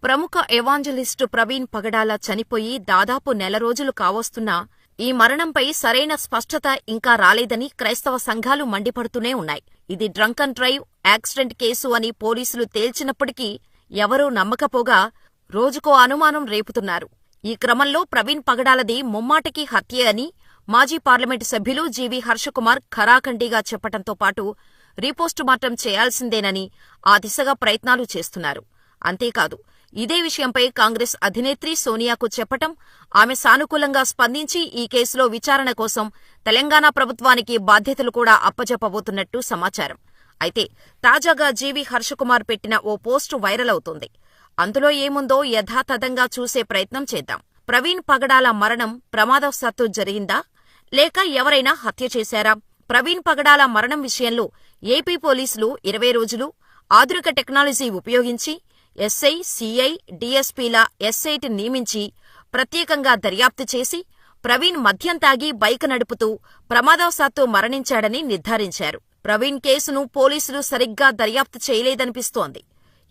ప్రముఖ ఎవాంజలిస్టు ప్రవీణ్ పగడాల చనిపోయి దాదాపు నెల రోజులు కావస్తున్నా ఈ మరణంపై సరైన స్పష్టత ఇంకా రాలేదని క్రైస్తవ సంఘాలు మండిపడుతూనే ఉన్నాయి. ఇది drunk and drive accident case అని పోలీసులు తేల్చినప్పటికీ ఎవరూ నమ్మకపోగా రోజుకో అనుమానం రేపుతున్నారు. ఈ క్రమంలో ప్రవీణ్ పగడాలది ముమ్మాటికి హత్యే అని మాజీ పార్లమెంటు సభ్యులు జీవీ హర్షకుమార్ ఖరాఖండిగా చెప్పటంతో పాటు రీపోస్టుమార్టం చేయాల్సిందేనని ఆ దిశగా ప్రయత్నాలు చేస్తున్నారు. అంతేకాదు, ఇదే విషయంపై కాంగ్రెస్ అధినేత్రి సోనియాకు చెప్పటం, ఆమె సానుకూలంగా స్పందించి ఈ కేసులో విచారణ కోసం తెలంగాణ ప్రభుత్వానికి బాధ్యతలు కూడా అప్పజెప్పబోతున్నట్టు సమాచారం. అయితే తాజాగా జీవీ హర్షకుమార్ పెట్టిన ఓ పోస్టు వైరల్ అవుతోంది. అందులో ఏముందో యథాతథంగా చూసే ప్రయత్నం చేద్దాం. ప్రవీణ్ పగడాల మరణం ప్రమాదవశాత్తు జరిగిందా, లేక ఎవరైనా హత్య చేశారా? ప్రవీణ్ పగడాల మరణం విషయంలో ఏపీ పోలీసులు 20 రోజులు ఆధునిక టెక్నాలజీ ఉపయోగించి ఎస్ఐ, సిఐ, డీఎస్పీల ఎస్ఐటి నియమించి ప్రత్యేకంగా దర్యాప్తు చేసి ప్రవీణ్ మద్యం తాగి బైక్ నడుపుతూ ప్రమాదవశాత్తు మరణించాడని నిర్ధారించారు. ప్రవీణ్ కేసును పోలీసులు సరిగ్గా దర్యాప్తు చేయలేదనిపిస్తోంది.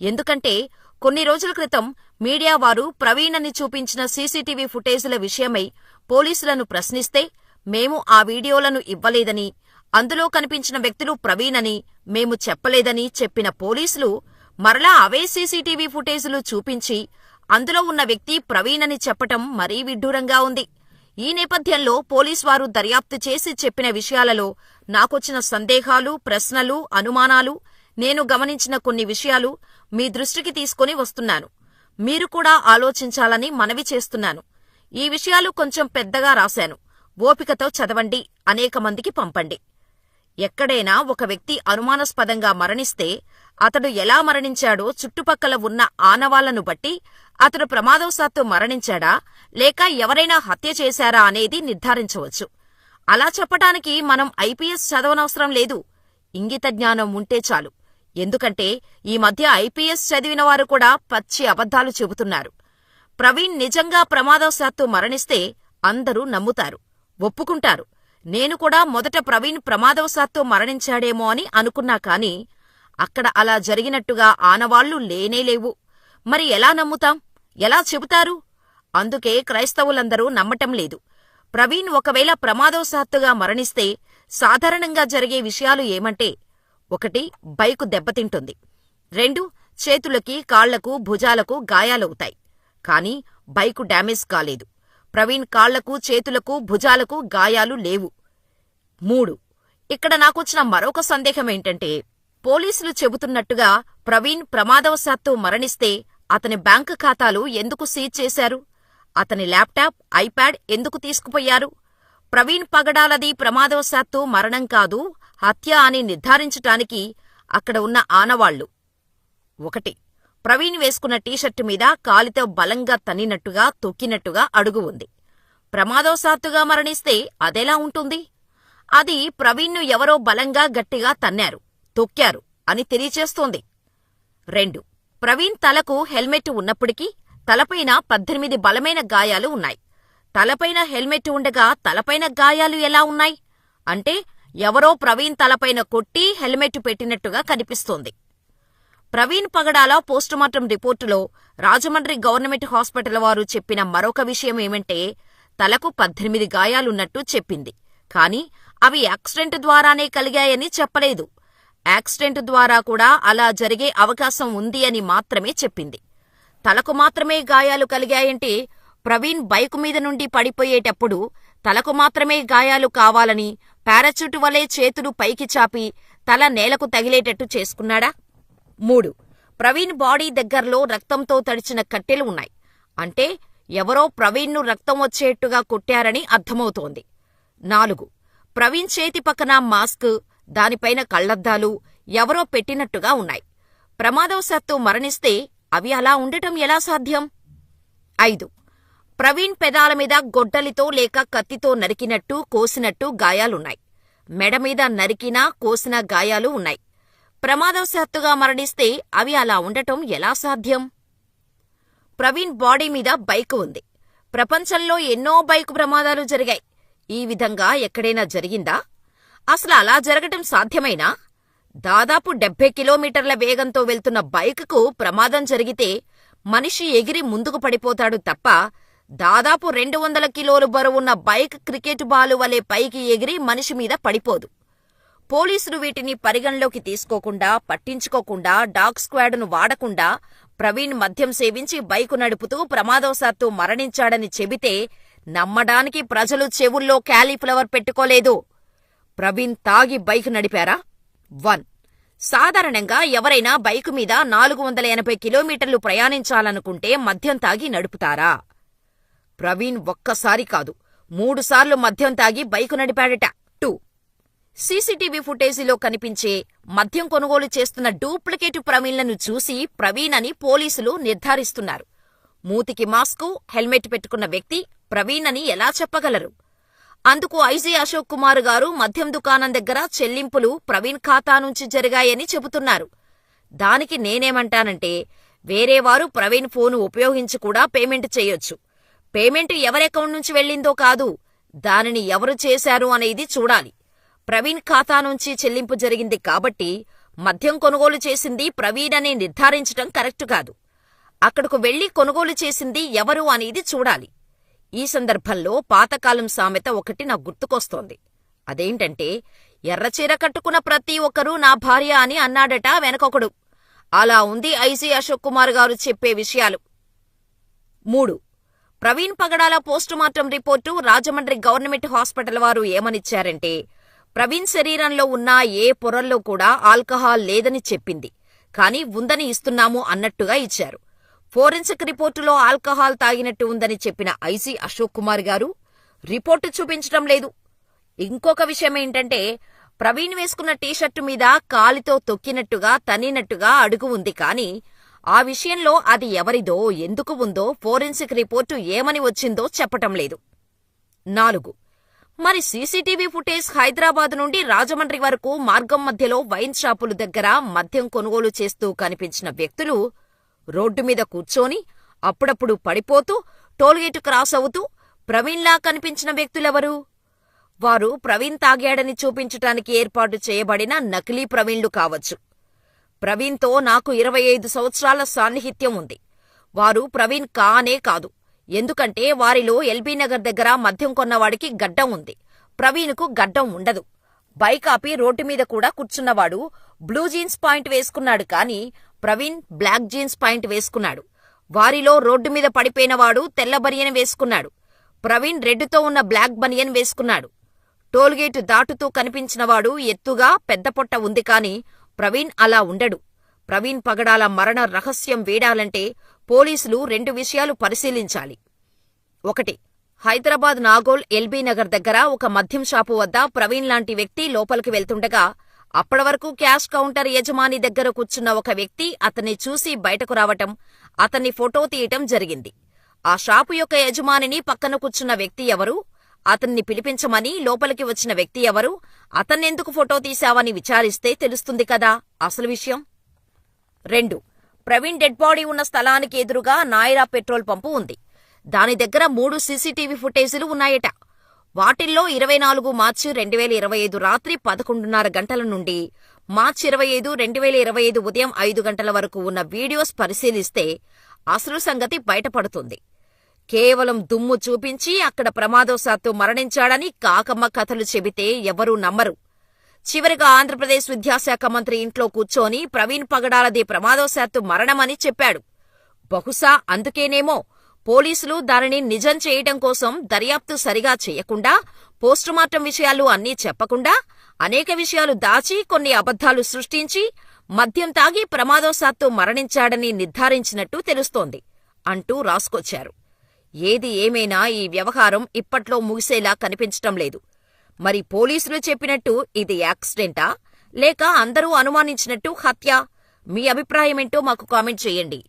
ఎందుకంటే కొన్ని రోజుల క్రితం మీడియా వారు ప్రవీణ్ అని చూపించిన సీసీటీవీ ఫుటేజీల విషయమై పోలీసులను ప్రశ్నిస్తే మేము ఆ వీడియోలను ఇవ్వలేదని, అందులో కనిపించిన వ్యక్తులు ప్రవీణ్ అని మేము చెప్పలేదని చెప్పిన పోలీసులు మరలా అవే సీసీటీవీ ఫుటేజీలు చూపించి అందులో ఉన్న వ్యక్తి ప్రవీణ్ అని చెప్పటం మరీ విడ్డూరంగా ఉంది. ఈ నేపథ్యంలో పోలీసువారు దర్యాప్తు చేసి చెప్పిన విషయాలలో నాకొచ్చిన సందేహాలు, ప్రశ్నలు, అనుమానాలు, నేను గమనించిన కొన్ని విషయాలు మీ దృష్టికి తీసుకుని వస్తున్నాను. మీరు కూడా ఆలోచించాలని మనవి చేస్తున్నాను. ఈ విషయాలు కొంచెం పెద్దగా రాశాను, ఓపికతో చదవండి, అనేక మందికి పంపండి. ఎక్కడైనా ఒక వ్యక్తి అనుమానాస్పదంగా మరణిస్తే అతడు ఎలా మరణించాడో చుట్టుపక్కల ఉన్న ఆనవాళ్లను బట్టి అతడు ప్రమాదవశాత్తు మరణించాడా లేక ఎవరైనా హత్య చేశారా అనేది నిర్ధారించవచ్చు. అలా చెప్పటానికి మనం ఐపీఎస్ చదవనవసరం లేదు, ఇంగిత జ్ఞానం ఉంటే చాలు. ఎందుకంటే ఈ మధ్య ఐపీఎస్ చదివిన వారు కూడా పచ్చి అబద్ధాలు చెబుతున్నారు. ప్రవీణ్ నిజంగా ప్రమాదవశాత్తు మరణిస్తే అందరూ నమ్ముతారు, ఒప్పుకుంటారు. నేను కూడా మొదట ప్రవీణ్ ప్రమాదవశాత్తు మరణించాడేమో అని అనుకున్నా కానీ అక్కడ అలా జరిగినట్టుగా ఆనవాళ్లు లేనేలేవు. మరి ఎలా నమ్ముతాం, ఎలా చెబుతారు? అందుకే క్రైస్తవులందరూ నమ్మటం లేదు. ప్రవీణ్ ఒకవేళ ప్రమాదవశాత్తుగా మరణిస్తే సాధారణంగా జరిగే విషయాలు ఏమంటే, 1. బైకు దెబ్బతింటుంది. 2. చేతులకి, కాళ్లకు, భుజాలకు గాయాలవుతాయి. కానీ బైకు డ్యామేజ్ కాలేదు. ప్రవీణ్ కాళ్లకు, చేతులకు, భుజాలకు గాయాలు లేవు. 3. ఇక్కడ నాకొచ్చిన మరొక సందేహమేంటంటే, పోలీసులు చెబుతున్నట్టుగా ప్రవీణ్ ప్రమాదవశాత్తు మరణిస్తే అతని బ్యాంకు ఖాతాలు ఎందుకు సీజ్ చేశారు? అతని ల్యాప్టాప్, ఐప్యాడ్ ఎందుకు తీసుకుపోయారు? ప్రవీణ్ పగడాలది ప్రమాదవశాత్తు మరణం కాదు, హత్య అని నిర్ధారించటానికి అక్కడ ఉన్న ఆనవాళ్లు. 1. ప్రవీణ్ వేసుకున్న టీషర్టు మీద కాలితో బలంగా తన్నినట్టుగా, తొక్కినట్టుగా అడుగు ఉంది. ప్రమాదవశాత్తుగా మరణిస్తే అదెలా ఉంటుంది? అది ప్రవీణ్ను ఎవరో బలంగా గట్టిగా తన్నారు, తొక్కారు అని తెలియచేస్తోంది. 2. ప్రవీణ్ తలకు హెల్మెట్ ఉన్నప్పటికీ తలపైన 18 బలమైన గాయాలు ఉన్నాయి. తలపైన హెల్మెట్ ఉండగా తలపైన గాయాలు ఎలా ఉన్నాయి? అంటే ఎవరో ప్రవీణ్ తలపైన కొట్టి హెల్మెట్ పెట్టినట్టుగా కనిపిస్తోంది. Praveen Pagadala postmortem రిపోర్టులో Rajahmundry government hospital వారు చెప్పిన మరొక విషయం ఏమంటే, తలకు 18 గాయాలున్నట్టు చెప్పింది. కాని అవి యాక్సిడెంట్ ద్వారానే కలిగాయని చెప్పలేదు. యాక్సిడెంట్ ద్వారా కూడా అలా జరిగే అవకాశం ఉంది అని మాత్రమే చెప్పింది. తలకు మాత్రమే గాయాలు కలిగాయంటే ప్రవీణ్ బైకు మీద నుండి పడిపోయేటప్పుడు తలకు మాత్రమే గాయాలు కావాలని పారాచూట్ వలె చేతులు పైకి చాపి తల నేలకు తగిలేటట్టు చేసుకున్నాడా? 3. ప్రవీణ్ బాడీ దగ్గర్లో రక్తంతో తడిచిన కట్టెలు ఉన్నాయి. అంటే ఎవరో ప్రవీణ్ను రక్తం వచ్చేట్టుగా కొట్టారని అర్థమవుతోంది. 4. ప్రవీణ్ చేతి పక్కన మాస్క్, దానిపైన కళ్లద్దాలు ఎవరో పెట్టినట్టుగా ఉన్నాయి. ప్రమాదవశాత్తు మరణిస్తే అవి అలా ఉండటం ఎలా సాధ్యం? 5. ప్రవీణ్ పెదాల మీద గొడ్డలితో లేక కత్తితో నరికినట్టు, కోసినట్టు గాయాలున్నాయి. మెడమీద నరికినా, కోసిన గాయాలు ఉన్నాయి. ప్రమాదవశాత్తుగా మరణిస్తే అవి అలా ఉండటం ఎలా సాధ్యం? ప్రవీణ్ బాడీ మీద బైకు ఉంది. ప్రపంచంలో ఎన్నో బైకు ప్రమాదాలు జరిగాయి. ఈ విధంగా ఎక్కడైనా జరిగిందా? అసలు అలా జరగటం సాధ్యమేనా? దాదాపు 70 కిలోమీటర్ల వేగంతో వెళ్తున్న బైకుకు ప్రమాదం జరిగితే మనిషి ఎగిరి ముందుకు పడిపోతాడు తప్ప దాదాపు 200 కిలోలు బరువున్న బైక్ క్రికెట్ బాలు వలె పైకి ఎగిరి మనిషి మీద పడిపోదు. పోలీసులు వీటిని పరిగణలోకి తీసుకోకుండా, పట్టించుకోకుండా, డాగ్ స్క్వాడ్ను వాడకుండా ప్రవీణ్ మద్యం సేవించి బైకు నడుపుతూ ప్రమాదవశాత్తు మరణించాడని చెబితే నమ్మడానికి ప్రజలు చెవుల్లో క్యాలీఫ్లవర్ పెట్టుకోలేదు. ప్రవీణ్ తాగి బైకు నడిపారా? 1. సాధారణంగా ఎవరైనా బైకు మీద 480 కిలోమీటర్లు ప్రయాణించాలనుకుంటే మద్యం తాగి నడుపుతారా? ప్రవీణ్ ఒక్కసారి కాదు 3 సార్లు మద్యం తాగి బైకు నడిపాడట. 2. సీసీటీవీ ఫుటేజీలో కనిపించే మద్యం కొనుగోలు చేస్తున్న డూప్లికేట్ ప్రవీణ్లను చూసి ప్రవీణ్ అని పోలీసులు నిర్ధారిస్తున్నారు. మూతికి మాస్కు, హెల్మెట్ పెట్టుకున్న వ్యక్తి ప్రవీణ్ అని ఎలా చెప్పగలరు? అందుకు ఐజీ అశోక్ కుమార్ గారు మద్యం దుకాణం దగ్గర చెల్లింపులు ప్రవీణ్ ఖాతా నుంచి జరిగాయని చెబుతున్నారు. దానికి నేనేమంటానంటే వేరేవారు ప్రవీణ్ ఫోను ఉపయోగించి కూడా పేమెంట్ చేయొచ్చు. పేమెంట్ ఎవరెకౌంట్ నుంచి వెళ్ళిందో కాదు, దానిని ఎవరు చేశారు అనేది చూడాలి. ప్రవీణ్ ఖాతా నుంచి చెల్లింపు జరిగింది కాబట్టి మద్యం కొనుగోలు చేసింది ప్రవీణ్ అని నిర్ధారించటం కరెక్టు కాదు. అక్కడకు వెళ్లి కొనుగోలు చేసింది ఎవరు అనేది చూడాలి. ఈ సందర్భంలో పాతకాలం సామెత ఒకటి నాకు గుర్తుకొస్తోంది. అదేంటంటే ఎర్రచీర కట్టుకున్న ప్రతి ఒక్కరూ నా భార్య అని అన్నాడట వెనకొకడు. అలా ఉంది ఐజీ అశోక్ కుమార్ గారు చెప్పే విషయాలు. 3. Praveen Pagadala postmortem report Rajahmundry government hospital వారు ఏమనిచ్చారంటే ప్రవీణ్ శరీరంలో ఉన్న ఏ పొరల్లో కూడా ఆల్కహాల్ లేదని చెప్పింది. కాని ఉందని ఇస్తున్నాము అన్నట్టుగా ఇచ్చారు. ఫోరెన్సిక్ రిపోర్టులో ఆల్కహాల్ తాగినట్టు ఉందని చెప్పిన ఐజీ అశోక్ కుమార్ గారు రిపోర్టు చూపించటం లేదు. ఇంకొక విషయమేంటంటే ప్రవీణ్ వేసుకున్న టీషర్టు మీద కాలితో తొక్కినట్టుగా, తన్నినట్టుగా అడుగు ఉంది. కాని ఆ విషయంలో అది ఎవరిదో, ఎందుకు ఉందో ఫోరెన్సిక్ రిపోర్టు ఏమని వచ్చిందో చెప్పటం లేదు. 4. మరి సీసీటీవీ ఫుటేజ్ హైదరాబాద్ నుండి రాజమండ్రి వరకు మార్గం మధ్యలో వైన్ షాపుల దగ్గర మద్యం కొనుగోలు చేస్తూ కనిపించిన వ్యక్తులు రోడ్డు మీద కూర్చొని అప్పుడప్పుడు పడిపోతూ టోల్గేట్ క్రాస్ అవుతూ ప్రవీణ్లా కనిపించిన వ్యక్తులెవరు? వారు ప్రవీణ్ తాగాడని చూపించటానికి ఏర్పాటు చేయబడిన నకిలీ ప్రవీణ్లు కావచ్చు. ప్రవీణ్తో నాకు 25 సంవత్సరాల సాన్నిహిత్యం ఉంది. వారు ప్రవీణ్ కానే కాదు. ఎందుకంటే వారిలో ఎల్బీ నగర్ దగ్గర మద్యం కొన్నవాడికి గడ్డం ఉంది, ప్రవీణ్కు గడ్డం ఉండదు. బైక్ ఆపి రోడ్డు మీద కూడా కూర్చున్నవాడు బ్లూ జీన్స్ పాయింట్ వేసుకున్నాడు. కాని ప్రవీణ్ బ్లాక్ జీన్స్ పాయింట్ వేసుకున్నాడు. వారిలో రోడ్డు మీద పడిపోయినవాడు తెల్ల బనియన్ వేసుకున్నాడు. ప్రవీణ్ రెడ్డుతో ఉన్న బ్లాక్ బనియన్ వేసుకున్నాడు. టోల్గేటు దాటుతూ కనిపించినవాడు ఎత్తుగా పెద్ద పొట్ట ఉంది. కాని ప్రవీణ్ అలా ఉండడు. ప్రవీణ్ పగడాల మరణ రహస్యం వేడాలంటే పోలీసులు 2 విషయాలు పరిశీలించాలి. 1. హైదరాబాద్ నాగోల్ ఎల్బీ నగర్ దగ్గర ఒక మద్యం షాపు వద్ద ప్రవీణ్ లాంటి వ్యక్తి లోపలికి వెళ్తుండగా అప్పటి వరకు క్యాష్ కౌంటర్ యజమాని దగ్గర కూర్చున్న ఒక వ్యక్తి అతన్ని చూసి బయటకు రావటం, అతన్ని ఫోటో తీయటం జరిగింది. ఆ షాపు యొక్క యజమానిని పక్కన కూర్చున్న వ్యక్తి ఎవరు? అతన్ని పిలిపించమని లోపలికి వచ్చిన వ్యక్తి ఎవరు? అతన్నెందుకు ఫోటో తీశావని విచారిస్తే తెలుస్తుంది కదా అసలు విషయం. 2. ప్రవీణ్ డెడ్ బాడీ ఉన్న స్థలానికి ఎదురుగా నాయరా పెట్రోల్ పంపు ఉంది. దాని దగ్గర 3 సీసీటీవీ ఫుటేజీలు ఉన్నాయట. వాటిల్లో 24 మార్చి 2025 రాత్రి 11:30 గంటల నుండి మార్చి 25, 2025 ఉదయం 5 గంటల వరకు ఉన్న వీడియోస్ పరిశీలిస్తే అసలు సంగతి బయటపడుతుంది. కేవలం దుమ్ము చూపించి అక్కడ ప్రమాదవశాత్తు మరణించాడని కాకమ్మ కథలు చెబితే ఎవరూ నమ్మరు. చివరిగా ఆంధ్రప్రదేశ్ విద్యాశాఖ మంత్రి ఇంట్లో కూర్చొని ప్రవీణ్ పగడాలది ప్రమాదవశాత్తు మరణమని చెప్పాడు. బహుశా అందుకేనేమో పోలీసులు దానిని నిజం చేయటం కోసం దర్యాప్తు సరిగా చేయకుండా, పోస్టుమార్టం విషయాలు అన్నీ చెప్పకుండా, అనేక విషయాలు దాచి కొన్ని అబద్ధాలు సృష్టించి మద్యం తాగి ప్రమాదవశాత్తు మరణించాడని నిర్ధారించినట్టు తెలుస్తోంది అంటూ రాసుకొచ్చారు. ఏది ఏమైనా ఈ వ్యవహారం ఇప్పట్లో ముగిసేలా కనిపించటం లేదు. మరి పోలీసులు చెప్పినట్టు ఇది యాక్సిడెంటా, లేక అందరూ అనుమానించినట్టు హత్య? మీ అభిప్రాయమేంటో మాకు కామెంట్ చేయండి.